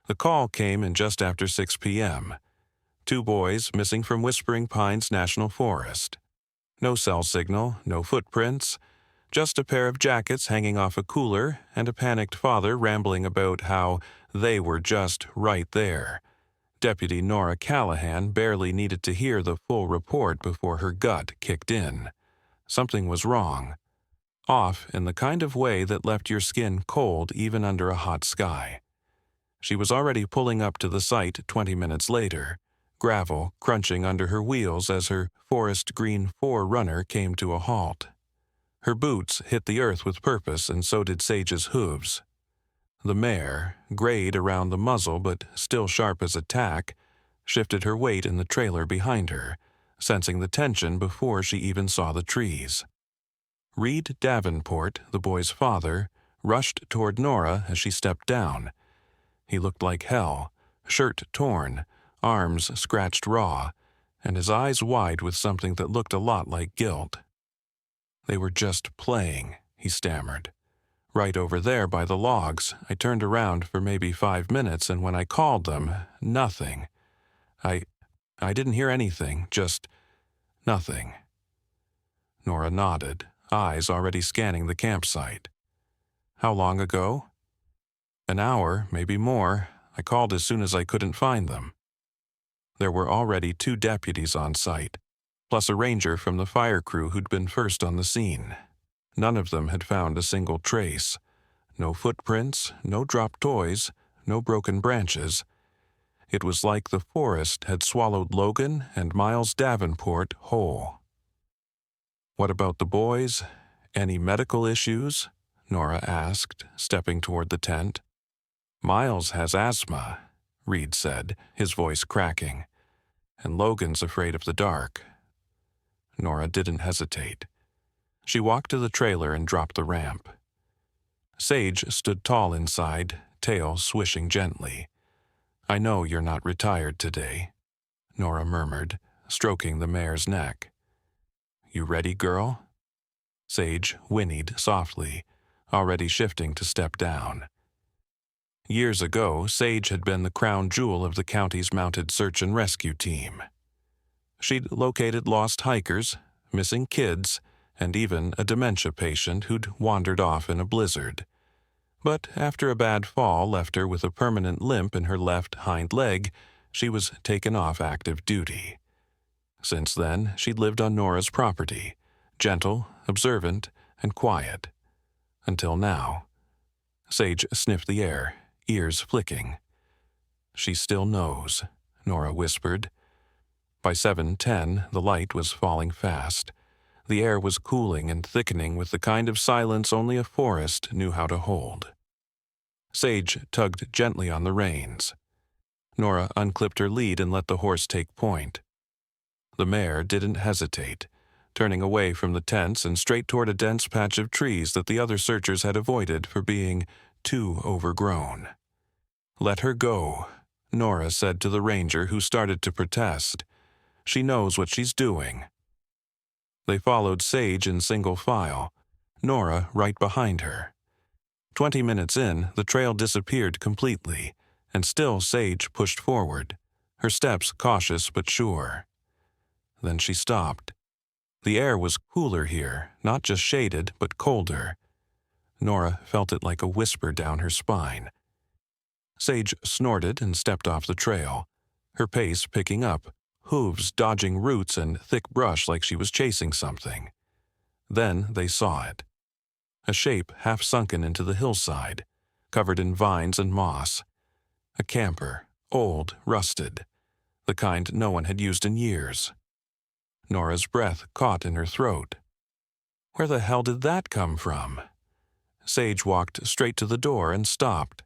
The call came in just after 6 p.m. 2 boys missing from Whispering Pines National Forest. No cell signal, no footprints, just a pair of jackets hanging off a cooler and a panicked father rambling about how they were just right there. Deputy Nora Callahan barely needed to hear the full report before her gut kicked in. Something was wrong. Off in the kind of way that left your skin cold even under a hot sky. She was already pulling up to the site 20 minutes later, gravel crunching under her wheels as her forest green 4Runner came to a halt. Her boots hit the earth with purpose, and so did Sage's hooves. The mare, grayed around the muzzle but still sharp as a tack, shifted her weight in the trailer behind her, sensing the tension before she even saw the trees. Reed Davenport, the boy's father, rushed toward Nora as she stepped down. He looked like hell, shirt torn, arms scratched raw, and his eyes wide with something that looked a lot like guilt. "They were just playing," he stammered. "Right over there by the logs. I turned around for maybe 5 minutes, and when I called them, nothing. I didn't hear anything, just nothing." Nora nodded, eyes already scanning the campsite. "How long ago?" "An hour, maybe more. I called as soon as I couldn't find them." There were already 2 deputies on site, plus a ranger from the fire crew who'd been first on the scene. None of them had found a single trace. No footprints, no dropped toys, no broken branches. It was like the forest had swallowed Logan and Miles Davenport whole. "What about the boys? Any medical issues?" Nora asked, stepping toward the tent. "Miles has asthma," Reed said, his voice cracking. "And Logan's afraid of the dark." Nora didn't hesitate. She walked to the trailer and dropped the ramp. Sage stood tall inside, tail swishing gently. "I know you're not retired today," Nora murmured, stroking the mare's neck. "You ready, girl?" Sage whinnied softly, already shifting to step down. Years ago, Sage had been the crown jewel of the county's mounted search and rescue team. She'd located lost hikers, missing kids, and even a dementia patient who'd wandered off in a blizzard. But after a bad fall left her with a permanent limp in her left hind leg, she was taken off active duty. Since then, she'd lived on Nora's property, gentle, observant, and quiet. Until now. Sage sniffed the air, ears flicking. "She still knows," Nora whispered. By 7:10, the light was falling fast. The air was cooling and thickening with the kind of silence only a forest knew how to hold. Sage tugged gently on the reins. Nora unclipped her lead and let the horse take point. The mare didn't hesitate, turning away from the tents and straight toward a dense patch of trees that the other searchers had avoided for being too overgrown. "Let her go," Nora said to the ranger who started to protest. "She knows what she's doing." They followed Sage in single file, Nora right behind her. 20 minutes in, the trail disappeared completely, and still Sage pushed forward, her steps cautious but sure. Then she stopped. The air was cooler here, not just shaded, but colder. Nora felt it like a whisper down her spine. Sage snorted and stepped off the trail, her pace picking up, hooves dodging roots and thick brush like she was chasing something. Then they saw it. A shape half sunken into the hillside, covered in vines and moss. A camper, old, rusted, the kind no one had used in years. Nora's breath caught in her throat. Where the hell did that come from? Sage walked straight to the door and stopped.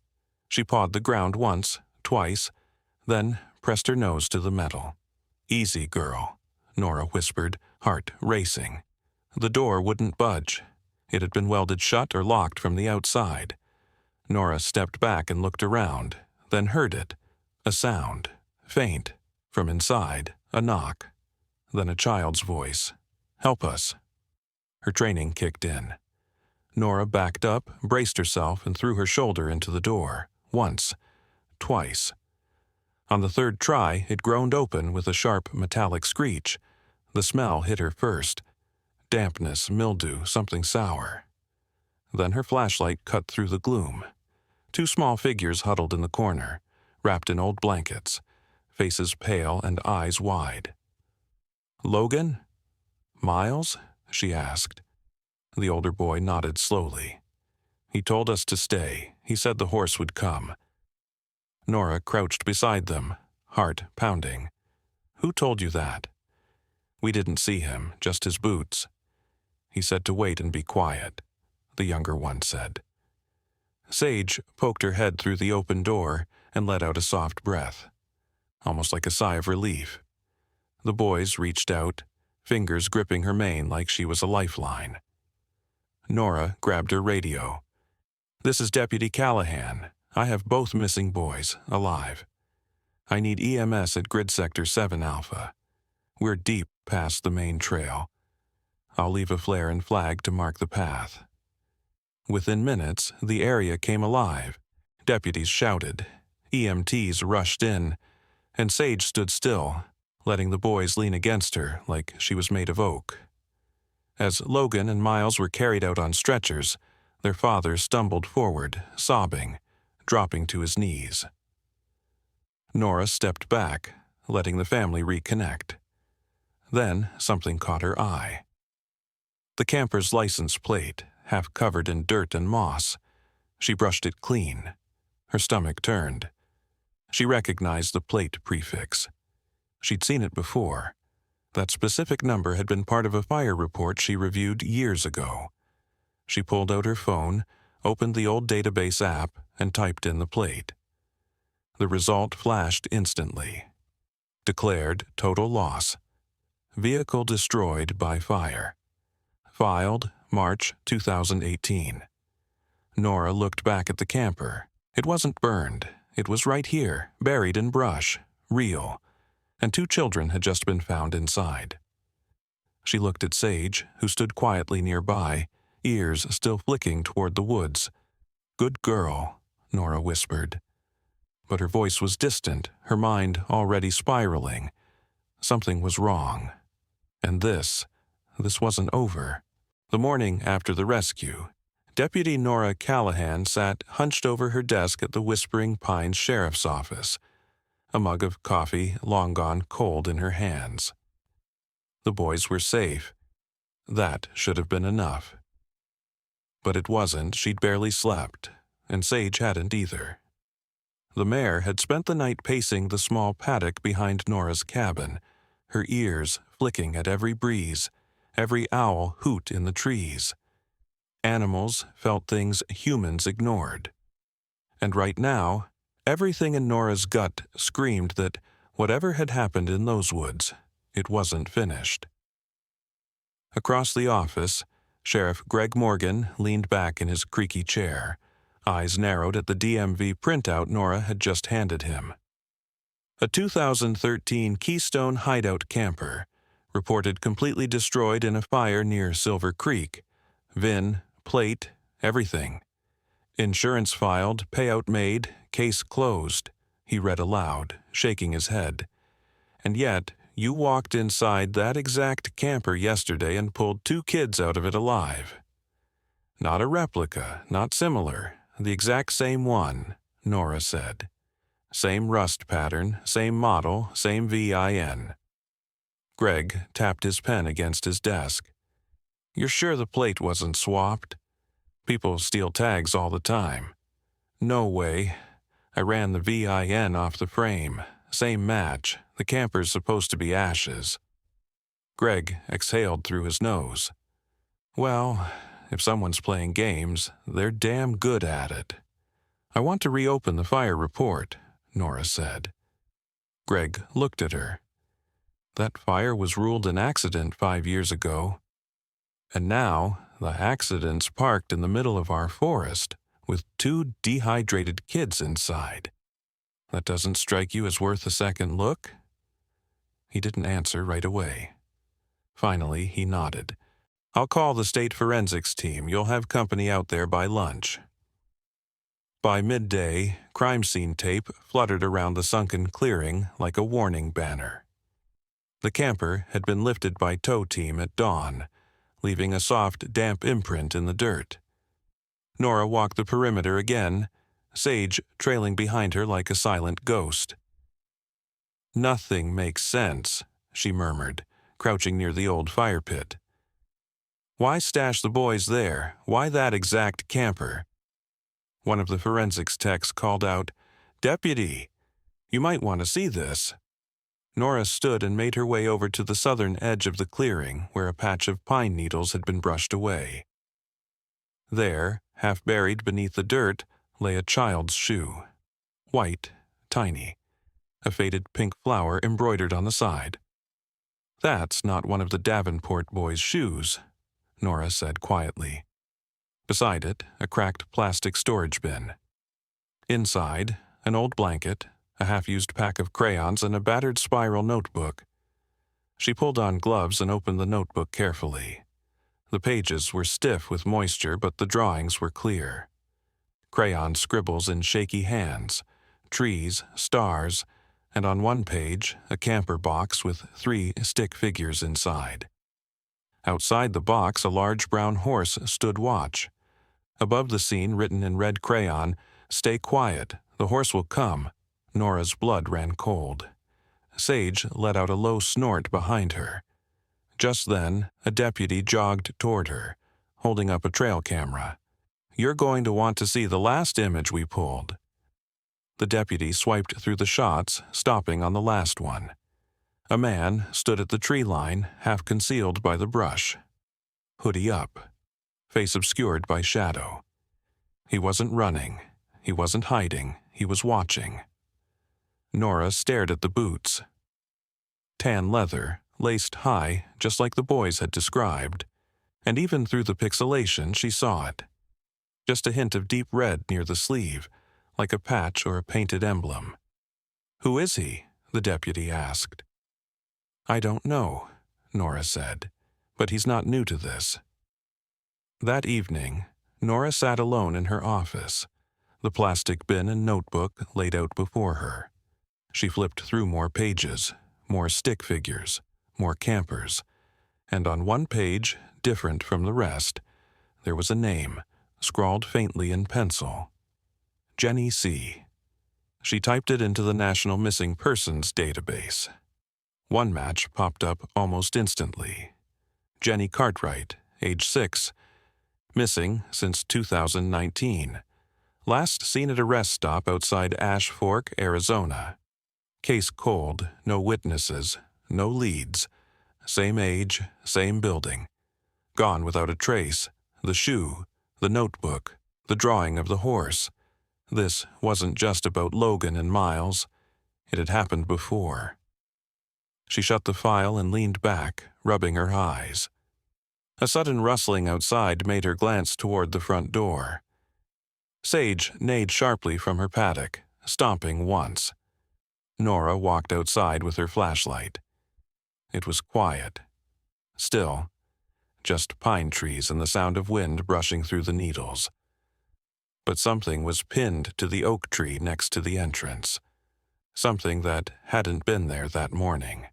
She pawed the ground once, twice, then pressed her nose to the metal. "Easy, girl," Nora whispered, heart racing. The door wouldn't budge. It had been welded shut or locked from the outside. Nora stepped back and looked around, then heard it. A sound, faint, from inside, a knock. Then a child's voice. "Help us." Her training kicked in. Nora backed up, braced herself, and threw her shoulder into the door. Once. twice. On the third try, it groaned open with a sharp metallic screech. The smell hit her first. Dampness, mildew, something sour. Then her flashlight cut through the gloom. Two small figures huddled in the corner, wrapped in old blankets, faces pale and eyes wide. "Logan? Miles?" she asked. The older boy nodded slowly. "He told us to stay. He said the horse would come." Nora crouched beside them, heart pounding. "Who told you that?" "We didn't see him, just his boots." "He said to wait and be quiet," the younger one said. Sage poked her head through the open door and let out a soft breath, almost like a sigh of relief. The boys reached out, fingers gripping her mane like she was a lifeline. Nora grabbed her radio. "This is Deputy Callahan. I have both missing boys, alive. I need EMS at Grid Sector 7 Alpha. We're deep past the main trail. I'll leave a flare and flag to mark the path." Within minutes, the area came alive. Deputies shouted, EMTs rushed in, and Sage stood still, letting the boys lean against her like she was made of oak. As Logan and Miles were carried out on stretchers, their father stumbled forward, sobbing, dropping to his knees. Nora stepped back, letting the family reconnect. Then something caught her eye. The camper's license plate, half covered in dirt and moss. She brushed it clean. Her stomach turned. She recognized the plate prefix. She'd seen it before. That specific number had been part of a fire report she reviewed years ago. She pulled out her phone, opened the old database app, and typed in the plate. The result flashed instantly. Declared total loss. Vehicle destroyed by fire. Filed March 2018. Nora looked back at the camper. It wasn't burned. It was right here, buried in brush, real, and 2 children had just been found inside. She looked at Sage, who stood quietly nearby, ears still flicking toward the woods. "Good girl," Nora whispered. But her voice was distant, her mind already spiraling. Something was wrong. And this wasn't over. The morning after the rescue, Deputy Nora Callahan sat hunched over her desk at the Whispering Pines Sheriff's Office, a mug of coffee long gone cold in her hands. The boys were safe. That should have been enough. But it wasn't. She'd barely slept, and Sage hadn't either. The mare had spent the night pacing the small paddock behind Nora's cabin, her ears flicking at every breeze, every owl hoot in the trees. Animals felt things humans ignored. And right now, everything in Nora's gut screamed that whatever had happened in those woods, it wasn't finished. Across the office, Sheriff Greg Morgan leaned back in his creaky chair, eyes narrowed at the DMV printout Nora had just handed him. A 2013 Keystone Hideout camper, reported completely destroyed in a fire near Silver Creek. VIN, plate, everything. Insurance filed, payout made, case closed, he read aloud, shaking his head. And yet, you walked inside that exact camper yesterday and pulled 2 kids out of it alive. Not a replica, not similar, the exact same one, Nora said. Same rust pattern, same model, same VIN. Greg tapped his pen against his desk. You're sure the plate wasn't swapped? People steal tags all the time. No way. I ran the VIN off the frame. Same match. The camper's supposed to be ashes. Greg exhaled through his nose. Well, if someone's playing games, they're damn good at it. I want to reopen the fire report, Nora said. Greg looked at her. That fire was ruled an accident 5 years ago. And now, the accident's parked in the middle of our forest, with 2 dehydrated kids inside. That doesn't strike you as worth a second look? He didn't answer right away. Finally, he nodded. I'll call the state forensics team. You'll have company out there by lunch. By midday, crime scene tape fluttered around the sunken clearing like a warning banner. The camper had been lifted by tow team at dawn, leaving a soft, damp imprint in the dirt. Nora walked the perimeter again, Sage trailing behind her like a silent ghost. "Nothing makes sense," she murmured, crouching near the old fire pit. "Why stash the boys there? Why that exact camper?" One of the forensics techs called out, "Deputy, you might want to see this." Nora stood and made her way over to the southern edge of the clearing where a patch of pine needles had been brushed away. There, half buried beneath the dirt, lay a child's shoe. White, tiny, a faded pink flower embroidered on the side. "That's not one of the Davenport boys' shoes," Nora said quietly. Beside it, a cracked plastic storage bin. Inside, an old blanket, a half-used pack of crayons, and a battered spiral notebook. She pulled on gloves and opened the notebook carefully. The pages were stiff with moisture, but the drawings were clear. Crayon scribbles in shaky hands, trees, stars, and on one page, a camper box with 3 stick figures inside. Outside the box, a large brown horse stood watch. Above the scene, written in red crayon, "Stay quiet, the horse will come." Nora's blood ran cold. Sage let out a low snort behind her. Just then, a deputy jogged toward her, holding up a trail camera. "You're going to want to see the last image we pulled." The deputy swiped through the shots, stopping on the last one. A man stood at the tree line, half concealed by the brush. Hoodie up, face obscured by shadow. He wasn't running. He wasn't hiding. He was watching. Nora stared at the boots. Tan leather, laced high, just like the boys had described. And even through the pixelation, she saw it. Just a hint of deep red near the sleeve, like a patch or a painted emblem. "Who is he?" the deputy asked. "I don't know," Nora said, "but he's not new to this." That evening, Nora sat alone in her office, the plastic bin and notebook laid out before her. She flipped through more pages, more stick figures, more campers, and on one page, different from the rest, there was a name, scrawled faintly in pencil. Jenny C. She typed it into the National Missing Persons database. One match popped up almost instantly. Jenny Cartwright, age 6, missing since 2019. Last seen at a rest stop outside Ash Fork, Arizona. Case cold, no witnesses, no leads. Same age, same building. Gone without a trace. The shoe, the notebook, the drawing of the horse. This wasn't just about Logan and Miles. It had happened before. She shut the file and leaned back, rubbing her eyes. A sudden rustling outside made her glance toward the front door. Sage neighed sharply from her paddock, stomping once. Nora walked outside with her flashlight. It was quiet. Still, just pine trees and the sound of wind brushing through the needles. But something was pinned to the oak tree next to the entrance. Something that hadn't been there that morning.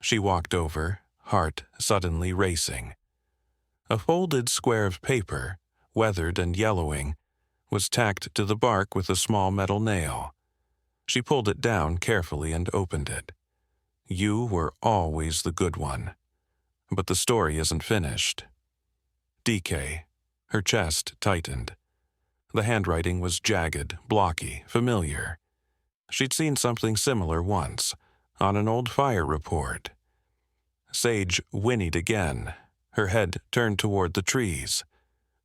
She walked over, heart suddenly racing. A folded square of paper, weathered and yellowing, was tacked to the bark with a small metal nail. She pulled it down carefully and opened it. "You were always the good one. But the story isn't finished." DK. Her chest tightened. The handwriting was jagged, blocky, familiar. She'd seen something similar once, on an old fire report. Sage whinnied again, her head turned toward the trees.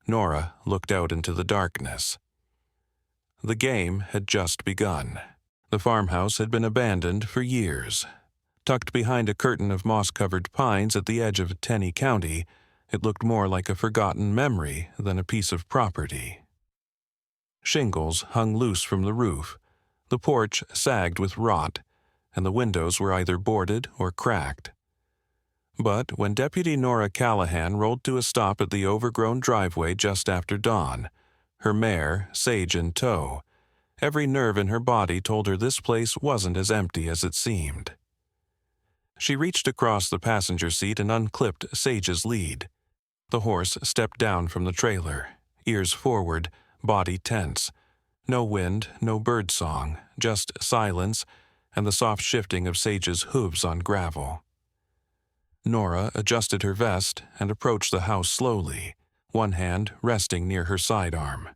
Nora looked out into the darkness. The game had just begun. The farmhouse had been abandoned for years. Tucked behind a curtain of moss-covered pines at the edge of Tenney County, it looked more like a forgotten memory than a piece of property. Shingles hung loose from the roof. The porch sagged with rot, and the windows were either boarded or cracked. But when Deputy Nora Callahan rolled to a stop at the overgrown driveway just after dawn, her mare, Sage, in tow. Every nerve in her body told her this place wasn't as empty as it seemed. She reached across the passenger seat and unclipped Sage's lead. The horse stepped down from the trailer, ears forward, body tense. No wind, no bird song, just silence and the soft shifting of Sage's hooves on gravel. Nora adjusted her vest and approached the house slowly, one hand resting near her sidearm.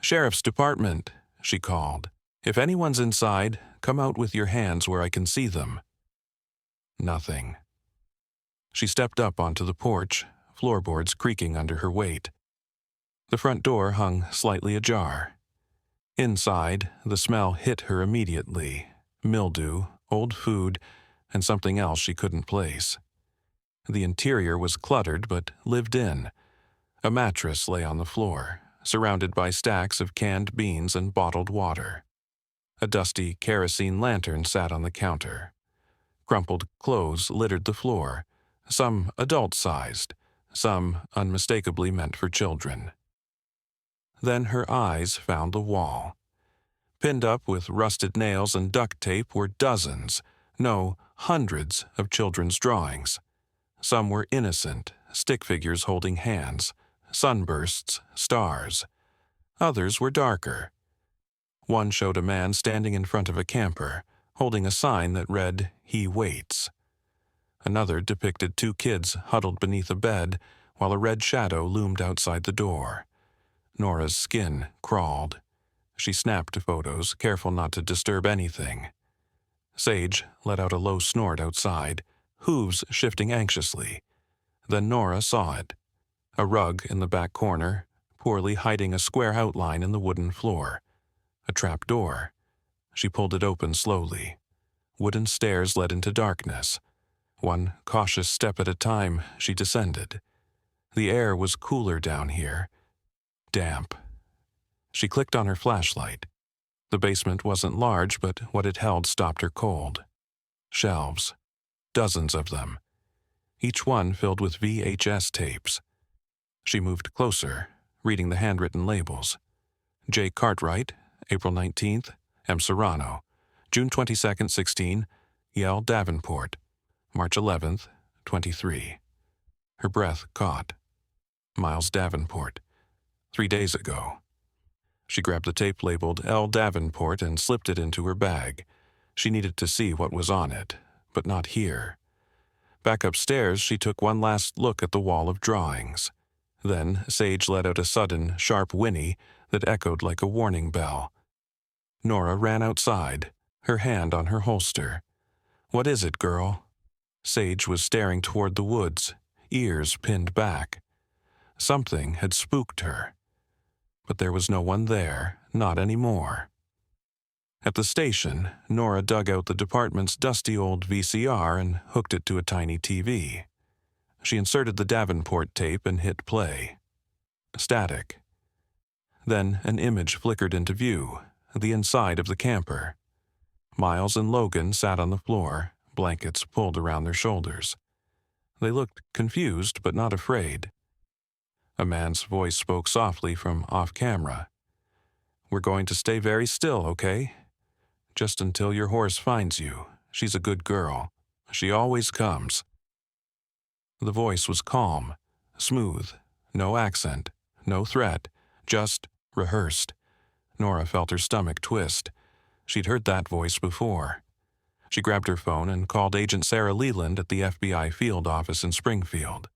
"Sheriff's Department," she called. "If anyone's inside, come out with your hands where I can see them." Nothing. She stepped up onto the porch, floorboards creaking under her weight. The front door hung slightly ajar. Inside, the smell hit her immediately: mildew, old food, and something else she couldn't place. The interior was cluttered but lived in. A mattress lay on the floor, surrounded by stacks of canned beans and bottled water. A dusty kerosene lantern sat on the counter. Crumpled clothes littered the floor, some adult-sized, some unmistakably meant for children. Then her eyes found the wall. Pinned up with rusted nails and duct tape were dozens, no, hundreds of children's drawings. Some were innocent, stick figures holding hands, sunbursts, stars. Others were darker. One showed a man standing in front of a camper, holding a sign that read, "He waits." Another depicted two kids huddled beneath a bed while a red shadow loomed outside the door. Nora's skin crawled. She snapped photos, careful not to disturb anything. Sage let out a low snort outside, hooves shifting anxiously. Then Nora saw it. A rug in the back corner, poorly hiding a square outline in the wooden floor. A trap door. She pulled it open slowly. Wooden stairs led into darkness. One cautious step at a time, she descended. The air was cooler down here. Damp. She clicked on her flashlight. The basement wasn't large, but what it held stopped her cold. Shelves. Dozens of them. Each one filled with VHS tapes. She moved closer, reading the handwritten labels. J. Cartwright, April 19th, M. Serrano. June 22nd, 16, Yale Davenport. March 11th, 23. Her breath caught. Miles Davenport. 3 days ago. She grabbed the tape labeled L. Davenport and slipped it into her bag. She needed to see what was on it, but not here. Back upstairs, she took one last look at the wall of drawings. Then Sage let out a sudden, sharp whinny that echoed like a warning bell. Nora ran outside, her hand on her holster. "What is it, girl?" Sage was staring toward the woods, ears pinned back. Something had spooked her. But there was no one there, not anymore. At the station, Nora dug out the department's dusty old VCR and hooked it to a tiny TV. She inserted the Davenport tape and hit play. Static. Then an image flickered into view, the inside of the camper. Miles and Logan sat on the floor, blankets pulled around their shoulders. They looked confused but not afraid. A man's voice spoke softly from off-camera. "We're going to stay very still, okay? Just until your horse finds you. She's a good girl. She always comes." The voice was calm, smooth, no accent, no threat, just rehearsed. Nora felt her stomach twist. She'd heard that voice before. She grabbed her phone and called Agent Sarah Leland at the FBI field office in Springfield.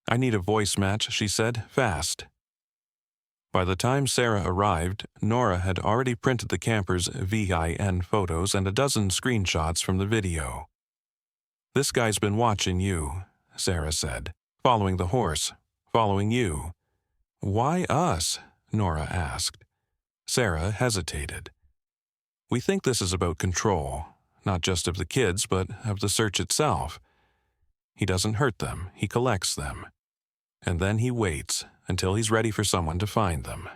"I need a voice match," she said, "fast." By the time Sarah arrived, Nora had already printed the camper's VIN photos and a dozen screenshots from the video. "This guy's been watching you," Sarah said. "Following the horse. Following you." "Why us?" Nora asked. Sarah hesitated. "We think this is about control, not just of the kids, but of the search itself. He doesn't hurt them, he collects them. And then he waits until he's ready for someone to find them."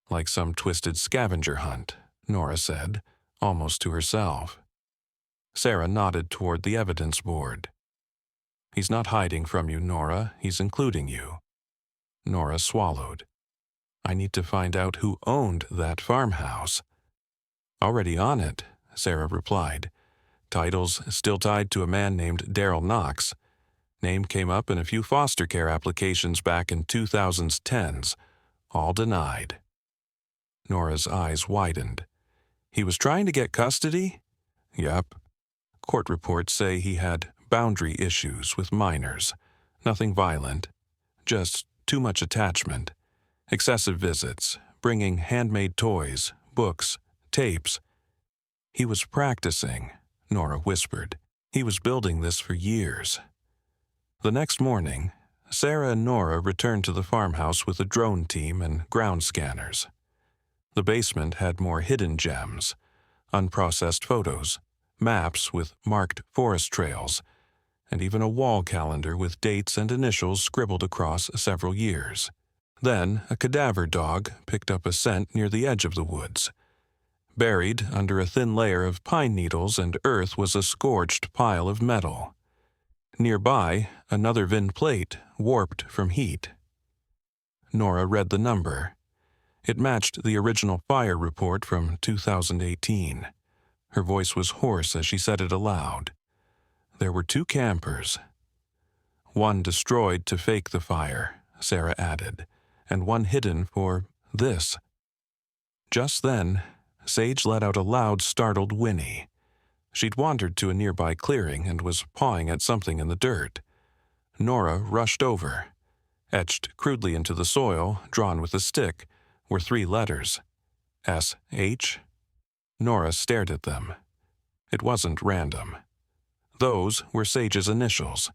"Like some twisted scavenger hunt," Nora said, almost to herself. Sarah nodded toward the evidence board. "He's not hiding from you, Nora. He's including you." Nora swallowed. I need to find out who owned that farmhouse. Already on it, Sarah replied. Titles still tied to a man named Daryl Knox. Name came up in a few foster care applications back in 2010s. All denied. Nora's eyes widened. He was trying to get custody? Yep. Court reports say he had boundary issues with minors. Nothing violent. Just too much attachment. Excessive visits, bringing handmade toys, books, tapes. He was practicing, Nora whispered. He was building this for years. The next morning, Sarah and Nora returned to the farmhouse with a drone team and ground scanners. The basement had more hidden gems, unprocessed photos, maps with marked forest trails, and even a wall calendar with dates and initials scribbled across several years. Then, a cadaver dog picked up a scent near the edge of the woods. Buried under a thin layer of pine needles and earth was a scorched pile of metal. Nearby, another VIN plate, warped from heat. Nora read the number. It matched the original fire report from 2018. Her voice was hoarse as she said it aloud. There were 2 campers. One destroyed to fake the fire, Sarah added, and one hidden for this. Just then, Sage let out a loud, startled whinny. She'd wandered to a nearby clearing and was pawing at something in the dirt. Nora rushed over. Etched crudely into the soil, drawn with a stick, were 3 letters. S.H. Nora stared at them. It wasn't random. Those were Sage's initials,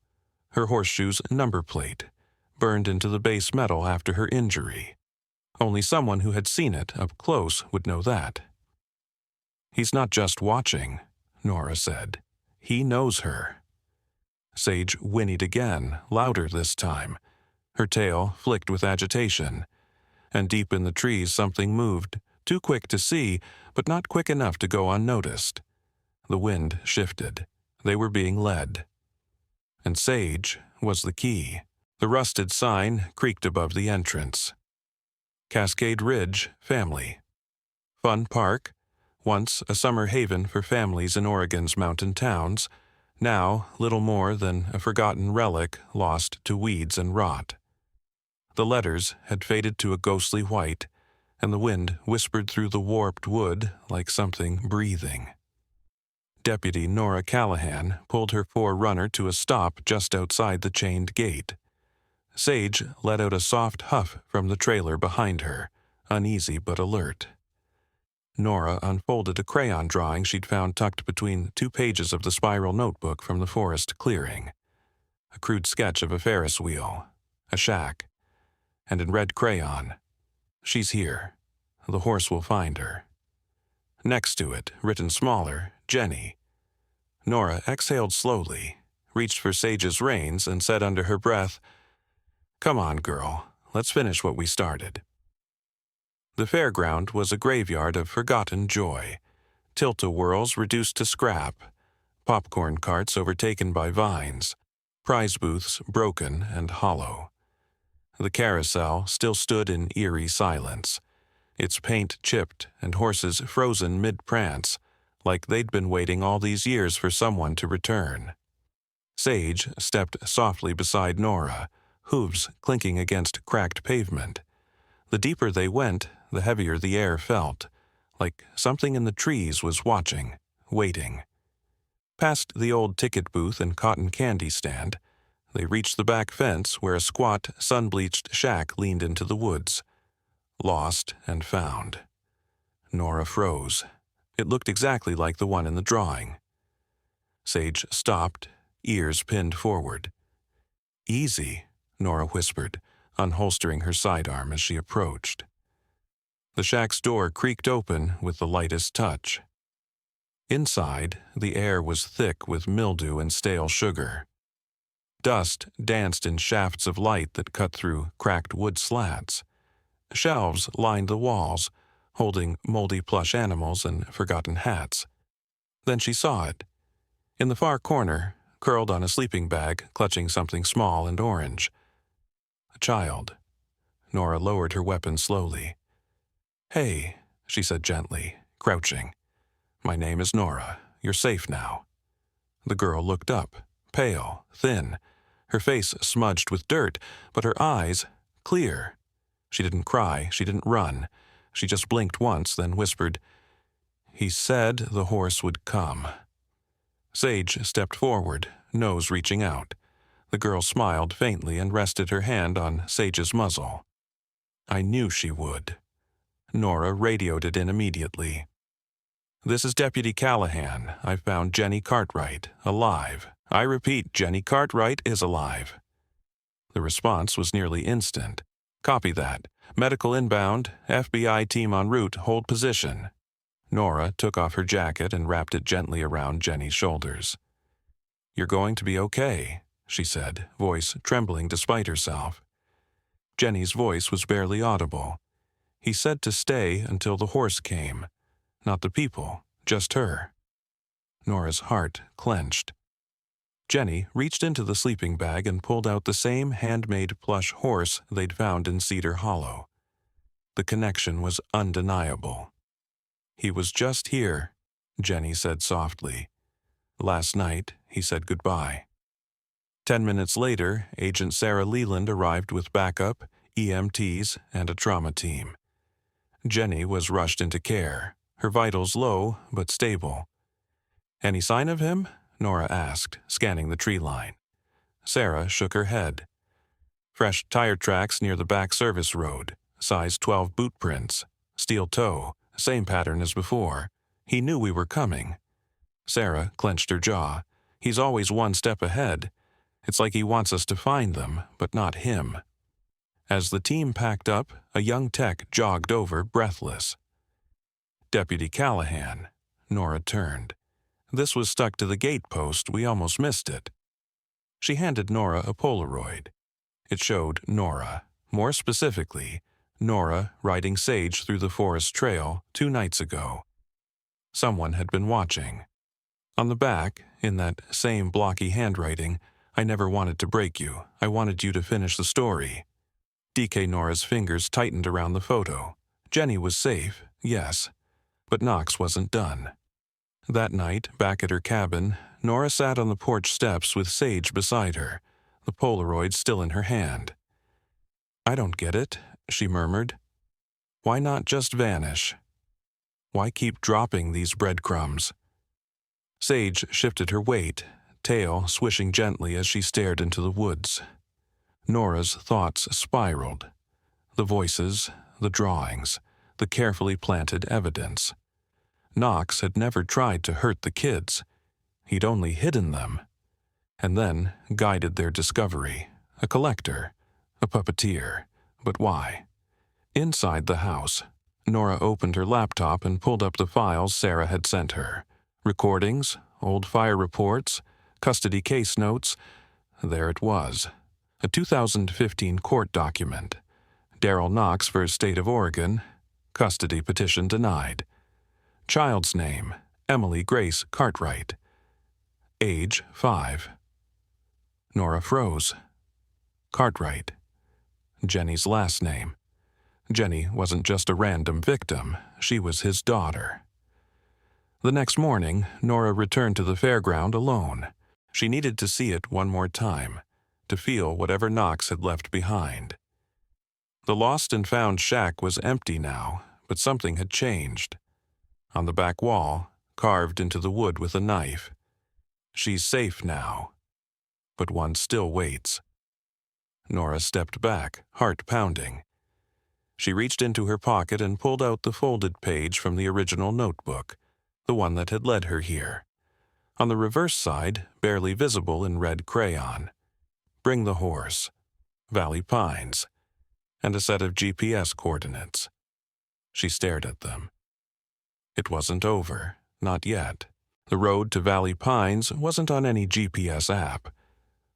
her horseshoe's number plate, burned into the base metal after her injury. Only someone who had seen it up close would know that. He's not just watching, Nora said. He knows her. Sage whinnied again, louder this time. Her tail flicked with agitation. And deep in the trees something moved, too quick to see, but not quick enough to go unnoticed. The wind shifted. They were being led. And Sage was the key. The rusted sign creaked above the entrance. Cascade Ridge Family. Fun Park, once a summer haven for families in Oregon's mountain towns, now little more than a forgotten relic lost to weeds and rot. The letters had faded to a ghostly white, and the wind whispered through the warped wood like something breathing. Deputy Nora Callahan pulled her 4Runner to a stop just outside the chained gate. Sage let out a soft huff from the trailer behind her, uneasy but alert. Nora unfolded a crayon drawing she'd found tucked between 2 pages of the spiral notebook from the forest clearing. A crude sketch of a Ferris wheel, a shack, and in red crayon, "She's here. The horse will find her." Next to it, written smaller, "Jenny." Nora exhaled slowly, reached for Sage's reins, and said under her breath, "Come on, girl, let's finish what we started." The fairground was a graveyard of forgotten joy. Tilt-a-whirls reduced to scrap, popcorn carts overtaken by vines, prize booths broken and hollow. The carousel still stood in eerie silence, its paint chipped and horses frozen mid-prance, like they'd been waiting all these years for someone to return. Sage stepped softly beside Nora, hooves clinking against cracked pavement. The deeper they went, the heavier the air felt, like something in the trees was watching, waiting. Past the old ticket booth and cotton candy stand, they reached the back fence where a squat, sun-bleached shack leaned into the woods. Lost and found. Nora froze. It looked exactly like the one in the drawing. Sage stopped, ears pinned forward. "Easy," Nora whispered, unholstering her sidearm as she approached. The shack's door creaked open with the lightest touch. Inside, the air was thick with mildew and stale sugar. Dust danced in shafts of light that cut through cracked wood slats. Shelves lined the walls, holding moldy plush animals and forgotten hats. Then she saw it. In the far corner, curled on a sleeping bag, clutching something small and orange. A child. Nora lowered her weapon slowly. "Hey," she said gently, crouching. "My name is Nora. You're safe now." The girl looked up, pale, thin, her face smudged with dirt, but her eyes clear. She didn't cry, she didn't run. She just blinked once, then whispered, "He said the horse would come." Sage stepped forward, nose reaching out. The girl smiled faintly and rested her hand on Sage's muzzle. "I knew she would." Nora radioed it in immediately. "This is Deputy Callahan. I found Jenny Cartwright, alive. I repeat, Jenny Cartwright is alive." The response was nearly instant. "Copy that. Medical inbound, FBI team en route, hold position." Nora took off her jacket and wrapped it gently around Jenny's shoulders. "You're going to be okay," she said, voice trembling despite herself. Jenny's voice was barely audible. "He said to stay until the horse came. Not the people, just her." Nora's heart clenched. Jenny reached into the sleeping bag and pulled out the same handmade plush horse they'd found in Cedar Hollow. The connection was undeniable. "He was just here," Jenny said softly. "Last night, he said goodbye." 10 minutes later, Agent Sarah Leland arrived with backup, EMTs, and a trauma team. Jenny was rushed into care, her vitals low but stable. "Any sign of him?" Nora asked, scanning the tree line. Sarah shook her head. "Fresh tire tracks near the back service road, size 12 boot prints, steel toe, same pattern as before. He knew we were coming." Sarah clenched her jaw. "He's always one step ahead. It's like he wants us to find them, but not him." As the team packed up, a young tech jogged over, breathless. "Deputy Callahan." Nora turned. "This was stuck to the gate post. We almost missed it." She handed Nora a Polaroid. It showed Nora, more specifically, Nora riding Sage through the forest trail 2 nights ago. Someone had been watching. On the back, in that same blocky handwriting, "I never wanted to break you. I wanted you to finish the story." DK Nora's fingers tightened around the photo. Jenny was safe, yes, but Knox wasn't done. That night, back at her cabin, Nora sat on the porch steps with Sage beside her, the Polaroid still in her hand. "I don't get it," she murmured. "Why not just vanish? Why keep dropping these breadcrumbs?" Sage shifted her weight, tail swishing gently as she stared into the woods. Nora's thoughts spiraled. The voices, the drawings, the carefully planted evidence. Knox had never tried to hurt the kids. He'd only hidden them. And then guided their discovery. A collector, a puppeteer. But why? Inside the house, Nora opened her laptop and pulled up the files Sarah had sent her. Recordings, old fire reports, custody case notes. There it was. A 2015 court document. Darrell Knox v. State of Oregon. Custody petition denied. Child's name, Emily Grace Cartwright. Age 5. Nora froze. Cartwright. Jenny's last name. Jenny wasn't just a random victim. She was his daughter. The next morning, Nora returned to the fairground alone. She needed to see it one more time, to feel whatever Knox had left behind. The lost and found shack was empty now, but something had changed. On the back wall, carved into the wood with a knife. "She's safe now, but one still waits." Nora stepped back, heart pounding. She reached into her pocket and pulled out the folded page from the original notebook, the one that had led her here. On the reverse side, barely visible in red crayon, "Bring the horse," Valley Pines, and a set of GPS coordinates. She stared at them. It wasn't over, not yet. The road to Valley Pines wasn't on any GPS app.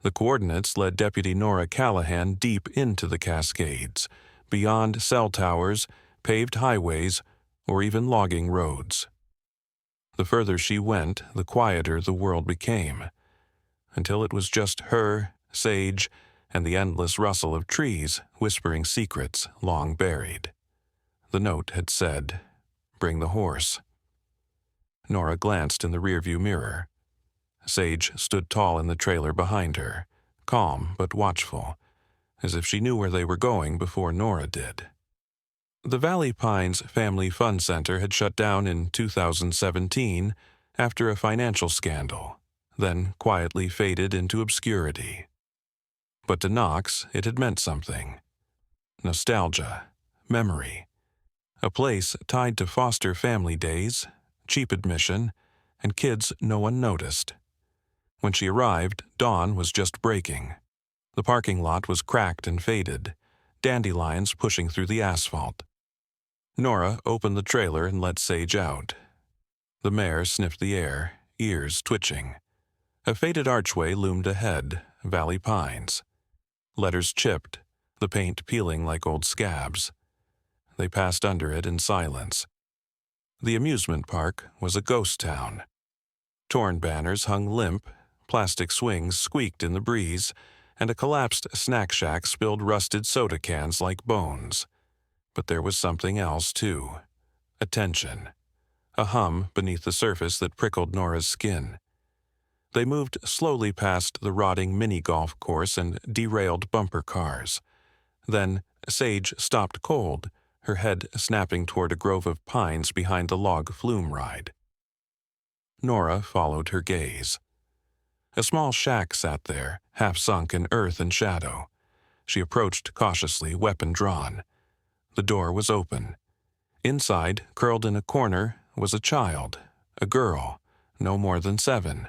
The coordinates led Deputy Nora Callahan deep into the Cascades, beyond cell towers, paved highways, or even logging roads. The further she went, the quieter the world became, until it was just her, Sage, and the endless rustle of trees whispering secrets long buried. The note had said, "Bring the horse." Nora glanced in the rearview mirror. Sage stood tall in the trailer behind her, calm but watchful, as if she knew where they were going before Nora did. The Valley Pines Family Fun Center had shut down in 2017 after a financial scandal, then quietly faded into obscurity. But to Knox, it had meant something. Nostalgia, memory, a place tied to foster family days, cheap admission, and kids no one noticed. When she arrived, dawn was just breaking. The parking lot was cracked and faded, dandelions pushing through the asphalt. Nora opened the trailer and let Sage out. The mare sniffed the air, ears twitching. A faded archway loomed ahead, Valley Pines. Letters chipped, the paint peeling like old scabs. They passed under it in silence. The amusement park was a ghost town. Torn banners hung limp, plastic swings squeaked in the breeze, and a collapsed snack shack spilled rusted soda cans like bones. But there was something else, too. A tension. A hum beneath the surface that prickled Nora's skin. They moved slowly past the rotting mini-golf course and derailed bumper cars. Then Sage stopped cold, her head snapping toward a grove of pines behind the log flume ride. Nora followed her gaze. A small shack sat there, half sunk in earth and shadow. She approached cautiously, weapon drawn. The door was open. Inside, curled in a corner, was a child, a girl, no more than 7.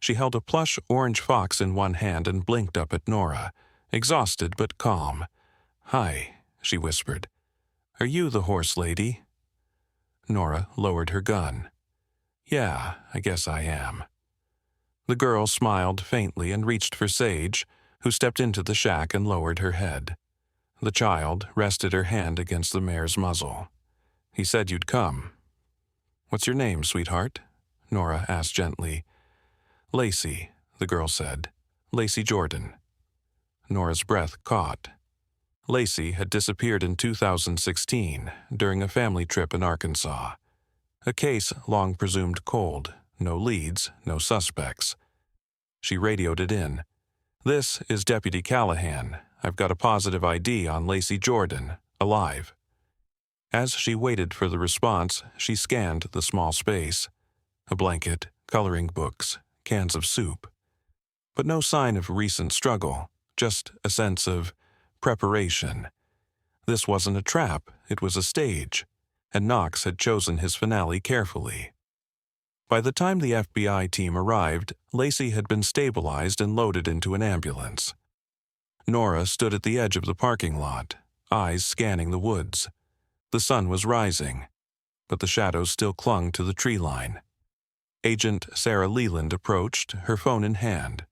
She held a plush orange fox in one hand and blinked up at Nora, exhausted but calm. "Hi," she whispered. "Are you the horse lady?" Nora lowered her gun. "Yeah, I guess I am." The girl smiled faintly and reached for Sage, who stepped into the shack and lowered her head. The child rested her hand against the mare's muzzle. "He said you'd come." "What's your name, sweetheart?" Nora asked gently. "Lacey," the girl said. "Lacey Jordan." Nora's breath caught. Lacey had disappeared in 2016 during a family trip in Arkansas. A case long presumed cold, no leads, no suspects. She radioed it in. "This is Deputy Callahan. I've got a positive ID on Lacey Jordan, alive." As she waited for the response, she scanned the small space. A blanket, coloring books, cans of soup. But no sign of recent struggle, just a sense of preparation. This wasn't a trap, it was a stage, and Knox had chosen his finale carefully. By the time the FBI team arrived, Lacey had been stabilized and loaded into an ambulance. Nora stood at the edge of the parking lot, eyes scanning the woods. The sun was rising, but the shadows still clung to the tree line. Agent Sarah Leland approached, her phone in hand.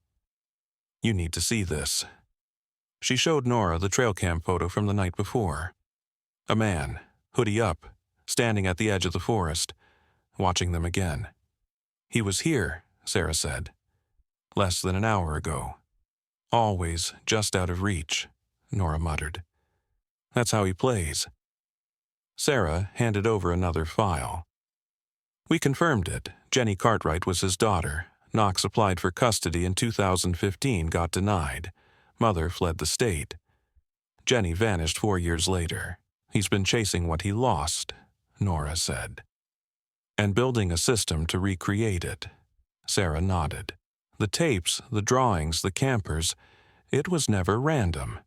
"You need to see this." She showed Nora the trail cam photo from the night before. A man, hoodie up, standing at the edge of the forest, watching them again. "He was here," Sarah said. "Less than an hour ago." "Always just out of reach," Nora muttered. "That's how he plays." Sarah handed over another file. "We confirmed it. Jenny Cartwright was his daughter. Knox applied for custody in 2015, got denied. Mother fled the state. Jenny vanished 4 years later. He's been chasing what he lost," Nora said. "And building a system to recreate it." Sarah nodded. "The tapes, the drawings, the campers, it was never random.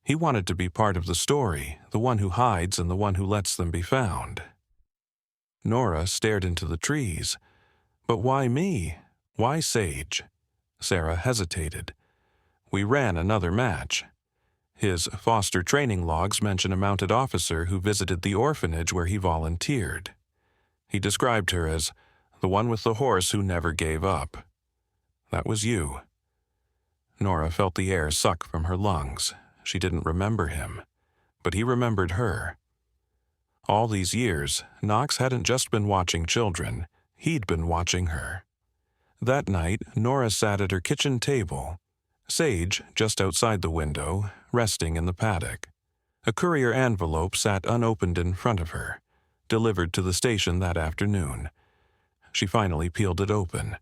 He wanted to be part of the story, the one who hides and the one who lets them be found." Nora stared into the trees. "But why me? Why Sage?" Sarah hesitated. "We ran another match. His foster training logs mention a mounted officer who visited the orphanage where he volunteered. He described her as the one with the horse who never gave up. That was you." Nora felt the air suck from her lungs. She didn't remember him, but he remembered her. All these years, Knox hadn't just been watching children, he'd been watching her. That night, Nora sat at her kitchen table. Sage, just outside the window, resting in the paddock. A courier envelope sat unopened in front of her, delivered to the station that afternoon. She finally peeled it open.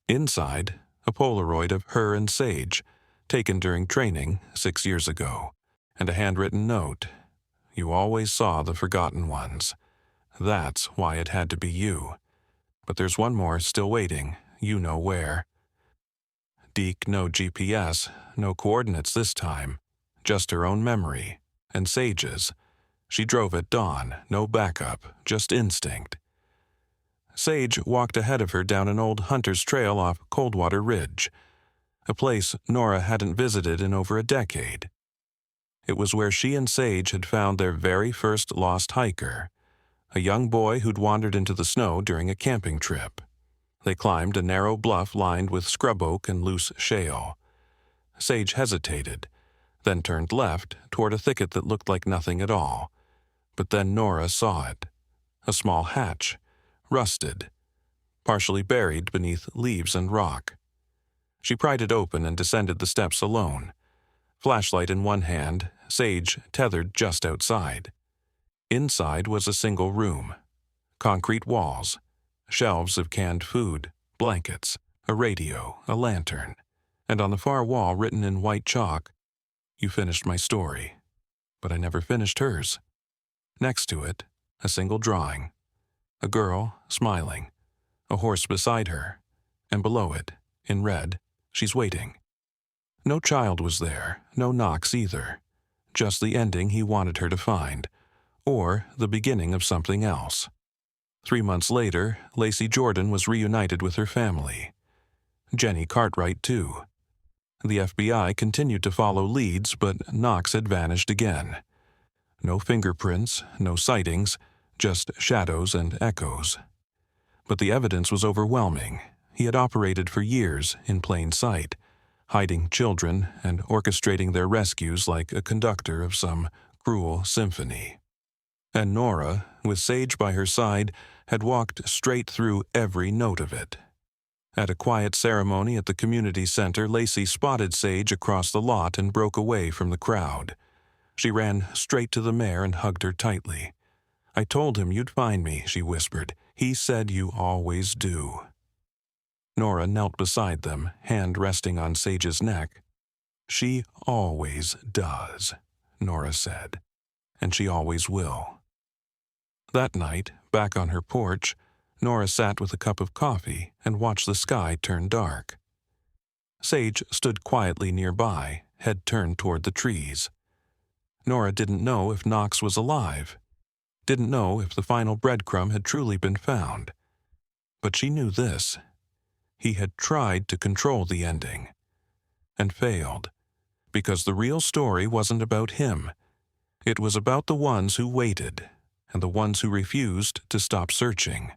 Inside, a Polaroid of her and Sage, taken during training 6 years ago, and a handwritten note. You always saw the forgotten ones. That's why it had to be you. But there's one more still waiting, you know where. Deke, no GPS, no coordinates this time, just her own memory, and Sage's. She drove at dawn, no backup, just instinct. Sage walked ahead of her down an old hunter's trail off Coldwater Ridge, a place Nora hadn't visited in over a decade. It was where she and Sage had found their very first lost hiker, a young boy who'd wandered into the snow during a camping trip. They climbed a narrow bluff lined with scrub oak and loose shale. Sage hesitated, then turned left toward a thicket that looked like nothing at all. But then Nora saw it. A small hatch, rusted, partially buried beneath leaves and rock. She pried it open and descended the steps alone. Flashlight in one hand, Sage tethered just outside. Inside was a single room. Concrete walls, shelves of canned food, blankets, a radio, a lantern, and on the far wall written in white chalk, "You finished my story, but I never finished hers." Next to it, a single drawing. A girl, smiling, a horse beside her, and below it, in red, she's waiting. No child was there, no Knox either, just the ending he wanted her to find, or the beginning of something else. 3 months later, Lacey Jordan was reunited with her family. Jenny Cartwright, too. The FBI continued to follow leads, but Knox had vanished again. No fingerprints, no sightings, just shadows and echoes. But the evidence was overwhelming. He had operated for years in plain sight, hiding children and orchestrating their rescues like a conductor of some cruel symphony. And Nora, with Sage by her side, had walked straight through every note of it. At a quiet ceremony at the community center, Lacey spotted Sage across the lot and broke away from the crowd. She ran straight to the mayor and hugged her tightly. "I told him you'd find me," she whispered. "He said you always do." Nora knelt beside them, hand resting on Sage's neck. "She always does," Nora said, "and she always will." That night, back on her porch, Nora sat with a cup of coffee and watched the sky turn dark. Sage stood quietly nearby, head turned toward the trees. Nora didn't know if Knox was alive, didn't know if the final breadcrumb had truly been found. But she knew this. He had tried to control the ending, and failed, because the real story wasn't about him. It was about the ones who waited, and the ones who refused to stop searching.